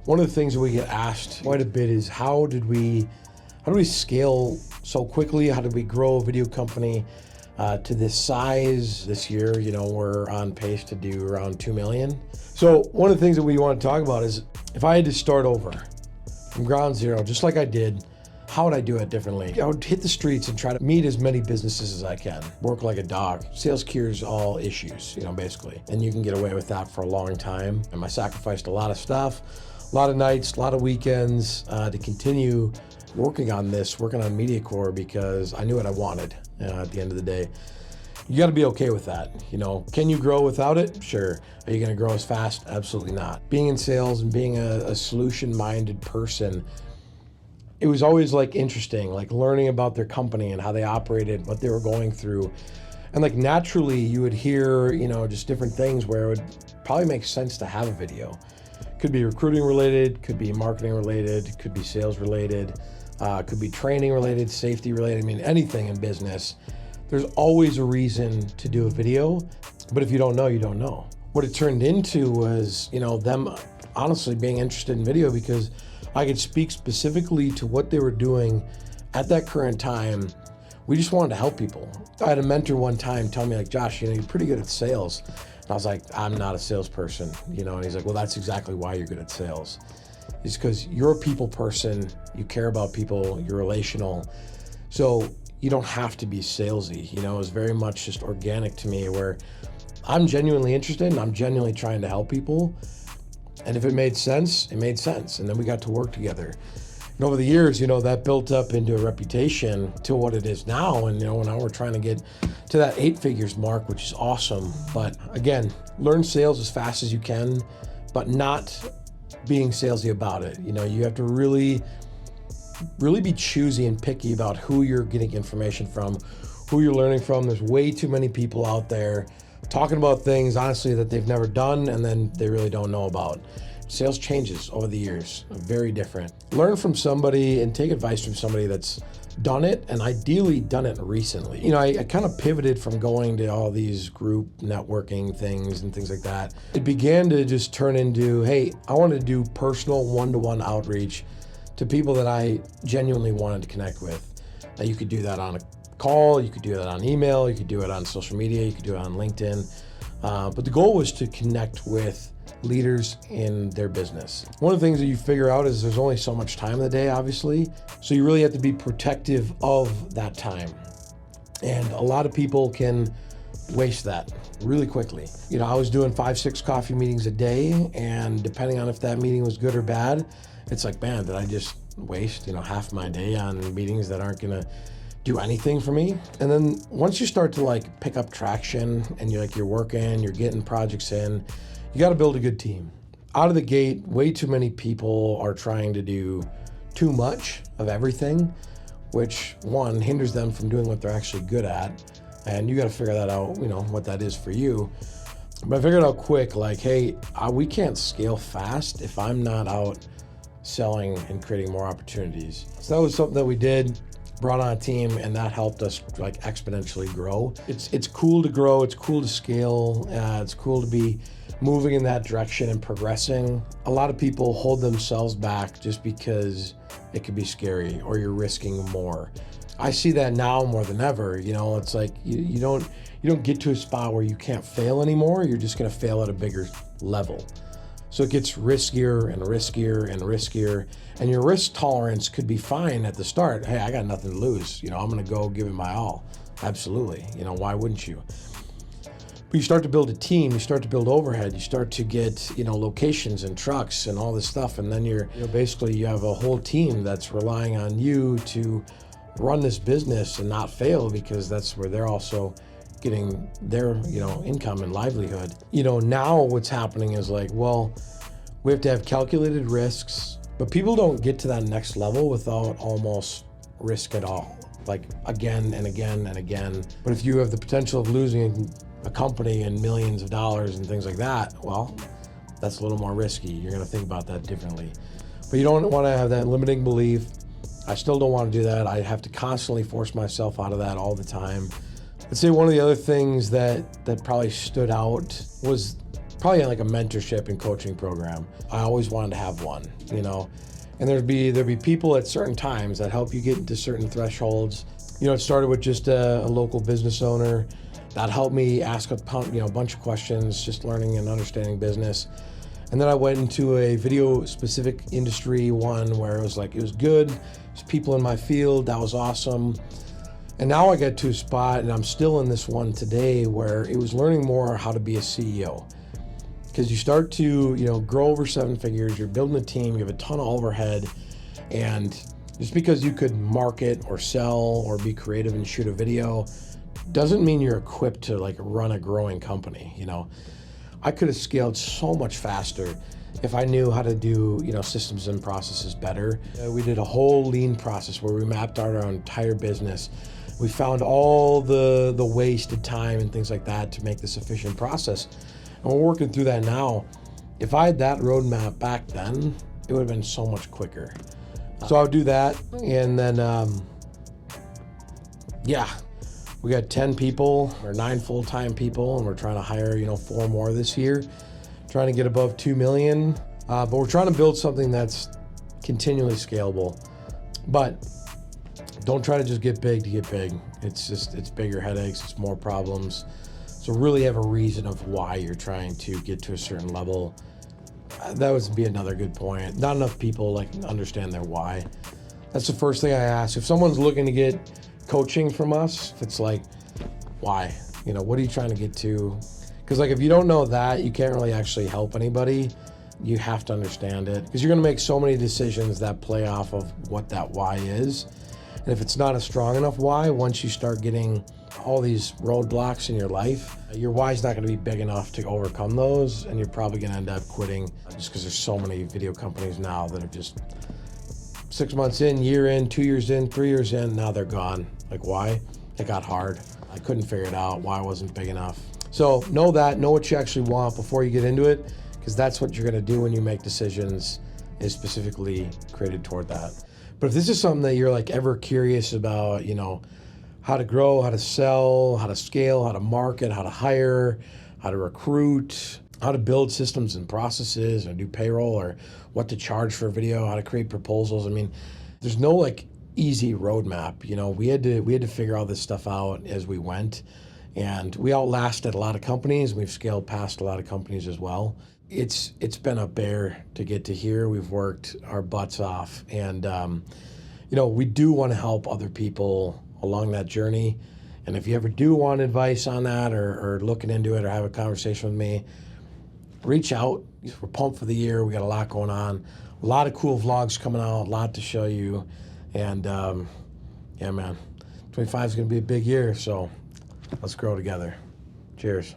One of the things that we get asked quite a bit is how do we scale so quickly? How did we grow a video company to this size? This year, we're on pace to do around 2 million. So one of the things that we want to talk about is if I had to start over from ground zero, just like I did, how would I do it differently? I would hit the streets and try to meet as many businesses as I can. Work like a dog. Sales cures all issues, basically. And you can get away with that for a long time. And I sacrificed a lot of stuff, a lot of nights, a lot of weekends to continue working on MediaCore because I knew what I wanted at the end of the day. You got to be okay with that. Can you grow without it? Sure. Are you going to grow as fast? Absolutely not. Being in sales and being a solution-minded person, it was always interesting, learning about their company and how they operated, what they were going through. And naturally you would hear, just different things where it would probably make sense to have a video. Could be recruiting related, could be marketing related, could be sales related, could be training related, safety related. Anything in business. There's always a reason to do a video, but if you don't know, you don't know. What it turned into was, them honestly being interested in video because I could speak specifically to what they were doing at that current time. We just wanted to help people. I had a mentor one time tell me Josh, you're pretty good at sales. And I was like, I'm not a salesperson, and he's like, well, that's exactly why you're good at sales. It's because you're a people person, you care about people, you're relational. So you don't have to be salesy. It was very much just organic to me where I'm genuinely interested and I'm genuinely trying to help people. And if it made sense, it made sense. And then we got to work together. And over the years, that built up into a reputation to what it is now. And, now we're trying to get to that 8 figures mark, which is awesome. But again, learn sales as fast as you can, but not being salesy about it. You have to really be choosy and picky about who you're getting information from, who you're learning from. There's way too many people out there talking about things, honestly, that they've never done and then they really don't know about. Sales changes over the years, very different. Learn from somebody and take advice from somebody that's done it and ideally done it recently. I kind of pivoted from going to all these group networking things and things like that. It began to just turn into, hey, I want to do personal one-to-one outreach to people that I genuinely wanted to connect with. Now you could do that on a call, you could do that on email, you could do it on social media, you could do it on LinkedIn. But the goal was to connect with leaders in their business. One of the things that you figure out is there's only so much time in the day, obviously. So you really have to be protective of that time. And a lot of people can waste that really quickly. I was doing 5-6 coffee meetings a day, and depending on if that meeting was good or bad, it's man, did I just waste, half my day on meetings that aren't gonna do anything for me? And then once you start to pick up traction and you're working, you're getting projects in, you got to build a good team. Out of the gate, way too many people are trying to do too much of everything, which one hinders them from doing what they're actually good at. And you got to figure that out, what that is for you. But I figured out quick, hey, we can't scale fast if I'm not out selling and creating more opportunities. So that was something that we did, brought on a team, and that helped us exponentially grow. It's cool to grow, it's cool to scale, it's cool to be moving in that direction and progressing. A lot of people hold themselves back just because it could be scary or you're risking more. I see that now more than ever. It's you don't get to a spot where you can't fail anymore. You're just going to fail at a bigger level. So it gets riskier and riskier and riskier, and your risk tolerance could be fine at the start. Hey, I got nothing to lose. I'm going to go give it my all. Absolutely. Why wouldn't you? But you start to build a team, you start to build overhead, you start to get, locations and trucks and all this stuff. And then basically you have a whole team that's relying on you to run this business and not fail, because that's where they're also getting their, income and livelihood. Now what's happening is we have to have calculated risks, but people don't get to that next level without almost risk at all, again and again and again. But if you have the potential of losing a company and millions of dollars and things like that, well, that's a little more risky. You're going to think about that differently. But you don't want to have that limiting belief. I still don't want to do that. I have to constantly force myself out of that all the time. I'd say one of the other things that probably stood out was probably like a mentorship and coaching program. I always wanted to have one, you know, and there'd be people at certain times that help you get into certain thresholds. You know, it started with just a local business owner that helped me ask a bunch of questions, just learning and understanding business. And then I went into a video specific industry one where it was good. There's people in my field, that was awesome. And now I get to a spot, and I'm still in this one today, where it was learning more how to be a CEO. Because you start to, grow over 7 figures, you're building a team, you have a ton of overhead, and just because you could market or sell or be creative and shoot a video doesn't mean you're equipped to like run a growing company, I could have scaled so much faster if I knew how to do, systems and processes better. We did a whole lean process where we mapped out our entire business. We found all the wasted time and things like that to make this efficient process. And we're working through that now. If I had that roadmap back then, it would have been so much quicker. So I would do that, and then, we got 10 people or 9 full-time people, and we're trying to hire, 4 more this year, trying to get above 2 million. But we're trying to build something that's continually scalable. But don't try to just get big to get big. It's bigger headaches, it's more problems. So really have a reason of why you're trying to get to a certain level. That would be another good point. Not enough people understand their why. That's the first thing I ask. If someone's looking to get coaching from us, if it's like, why? What are you trying to get to? Because if you don't know that, you can't really actually help anybody. You have to understand it, because you're going to make so many decisions that play off of what that why is. And if it's not a strong enough why, once you start getting all these roadblocks in your life, your why's not going to be big enough to overcome those, and you're probably going to end up quitting, just because there's so many video companies now that are just 6 months in, year in, 2 years in, 3 years in, now they're gone. Why? It got hard. I couldn't figure it out. Why wasn't big enough? So know what you actually want before you get into it, because that's what you're going to do when you make decisions, is specifically created toward that. But if this is something that you're ever curious about, how to grow, how to sell, how to scale, how to market, how to hire, how to recruit, how to build systems and processes, or do payroll, or what to charge for a video, how to create proposals. There's no easy roadmap. We had to figure all this stuff out as we went, and we outlasted a lot of companies. We've scaled past a lot of companies as well. It's been a bear to get to here. We've worked our butts off, and we do want to help other people along that journey. And if you ever do want advice on that, or looking into it, or have a conversation with me, reach out. We're pumped for the year. We got a lot going on, a lot of cool vlogs coming out, a lot to show you. And yeah, man, 25 is going to be a big year, so let's grow together. Cheers.